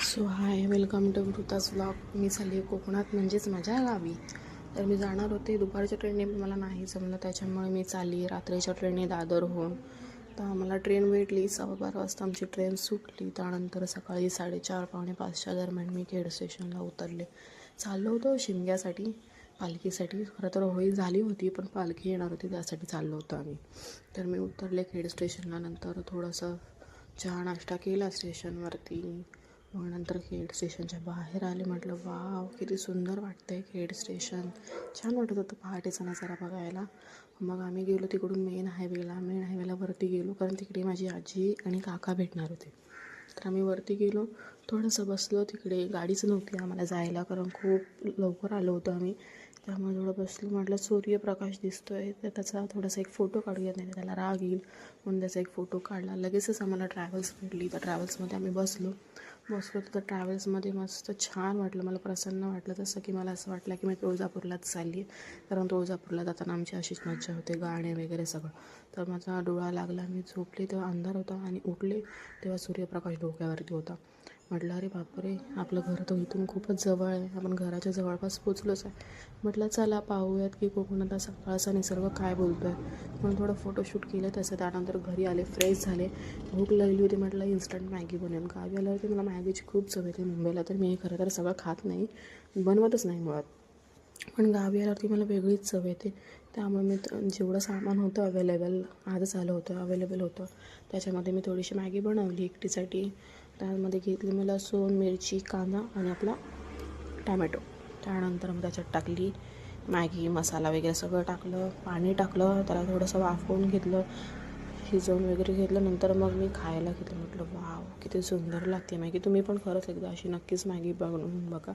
So hi, welcome to वृतास vlog. मी चालली कोकणात, म्हणजेच माझ्या गावी. तर मी जाणार होते दुपारच्या ट्रेनने, पण मला नाही जमलं. त्याच्यामुळे मी चालली रात्रीच्या ट्रेनने दादरहून. तर आम्हाला ट्रेन भेटली 12:15 वाजता. आमची ट्रेन सुटली. त्यानंतर सकाळी 4:30 पावणे 5च्या दरम्यान मी खेड स्टेशनला उतरले. चाललो होतो शिमग्यासाठी, पालखीसाठी. खरं तर होळी झाली होती, पण पालखी येणार होती, त्यासाठी चाललो होतो आम्ही. तर मी उतरले खेड स्टेशनला. नंतर थोडंसं चहा नाश्ता केला स्टेशनवरती. मग नंतर खेड स्टेशनच्या बाहेर आले. म्हटलं वाव, किती सुंदर वाटतं आहे खेड स्टेशन. छान वाटत होतं पहाटेचा नजारा बघायला. मग आम्ही गेलो तिकडून मेन हायवेला वरती गेलो, कारण तिकडे माझी आजी आणि काका भेटणार होते. तर आम्ही वरती गेलो, थोडंसं बसलो. तिकडे गाडीच नव्हती आम्हाला जायला, कारण खूप लवकर आलो होतो आम्ही. त्यामुळे थोडं बसलो. म्हटलं सूर्यप्रकाश दिसतो आहे, तर त्याचा थोडासा एक फोटो काढूया, नाही त्याला राग येईल म्हणून त्याचा एक फोटो काढला. लगेचच आम्हाला ट्रॅव्हल्स भेटली. तर ट्रॅव्हल्समध्ये आम्ही बसलो. तर ट्रॅव्हल्समध्ये मस्त छान वाटलं, मला प्रसन्न वाटलं. तसं की मला असं वाटलं की मी तुळजापूरलाच चालली आहे, कारण तुळजापूरला जाताना आमची अशीच मज्जा होते, गाणे वगैरे सगळं. तर माझा डोळा लागला, मी झोपले तेव्हा अंधार होता, आणि उठले तेव्हा सूर्यप्रकाश डोक्यावरती होता. म्हटलं अरे बापरे, आपलं घर तर इथून खूपच जवळ आहे, आपण घराच्या जवळपास पोचलोच आहे. म्हटलं चला पाहूयात की कोकणात सकाळचा निसर्ग काय बोलतो आहे. म्हणून थोडं फोटोशूट केलं त्याचं. त्यानंतर घरी आले, फ्रेश झाले. भूक लागली होती, म्हटलं इन्स्टंट मॅगी बनवेन. गावी आल्यावरती मला मॅगीची खूप चव येते. मुंबईला तर मी खरं तर सगळं खात नाही, बनवतच नाही मुळात. पण गावी आल्यावरती मला वेगळीच चव येते. त्यामुळे मी जेवढं सामान होतं अवेलेबल, आजच आलं होतं, अवेलेबल होतं, त्याच्यामध्ये मी थोडीशी मॅगी बनवली एकटीसाठी. त्यामध्ये घेतली मी लसूण, मिरची, कांदा आणि आपला टॅमॅटो. त्यानंतर मग त्याच्यात टाकली मॅगी मसाला वगैरे सगळं टाकलं, पाणी टाकलं, त्याला थोडंसं वाफवून घेतलं, शिजवून वगैरे घेतलं. नंतर मग मी खायला घेतलं. म्हटलं वाव, किती सुंदर लागते मॅगी. तुम्ही पण खरंच एकदा अशी नक्कीच मॅगी बनवून बघा.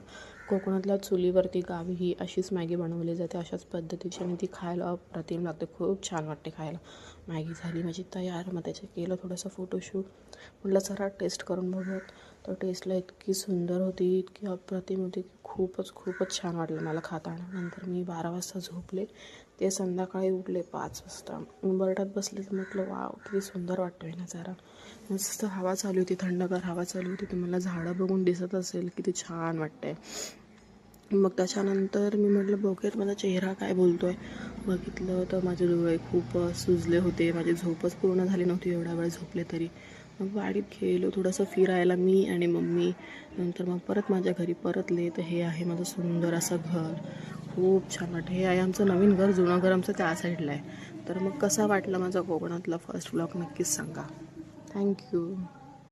कोकणातल्या चुलीवरती गावी ही अशीच मॅगी बनवली जाते, अशाच पद्धतीची, आणि ती खायला अप्रतिम लागते. खूप छान वाटते खायला. मॅगी झाली माझी तयार. मग त्याचे केलं थोडंसं फोटोशूट. म्हटलं जरा टेस्ट करून बघूयात. तर टेस्टला इतकी सुंदर होती, इतकी अप्रतिम होती की खूपच छान वाटलं मला खाताना. नंतर मी 12 वाजता झोपले. ते संध्याकाळी उठले 5 वाजता. उंबरठ्यात बसले तर म्हटलं वाव, किती सुंदर वाटतो आहे नजारा. मस्त हवा चालू होती, थंडगार हवा चालू होती. तुम्हाला झाडं बघून दिसत असेल किती छान वाटतंय. मग त्याच्यानंतर मी म्हटलं बघूयात माझा चेहरा काय बोलतो आहे. बघितलं तर माझे डोळे खूप सुजले होते. माझी झोपच पूर्ण झाली नव्हती, एवढा वेळ झोपले तरी. मग वाडीत गेलो थोडंसं फिरायला, मी आणि मम्मी. नंतर मग परत माझ्या घरी परतले. तर हे आहे माझं सुंदर असं घर. खूप छान वाटतं. हे आहे आमचं नवीन घर. जुनं घर आमचं त्या साईडला आहे. तर मग कसा वाटला माझा कोकणातला फर्स्ट व्लॉग नक्कीच सांगा. थँक्यू.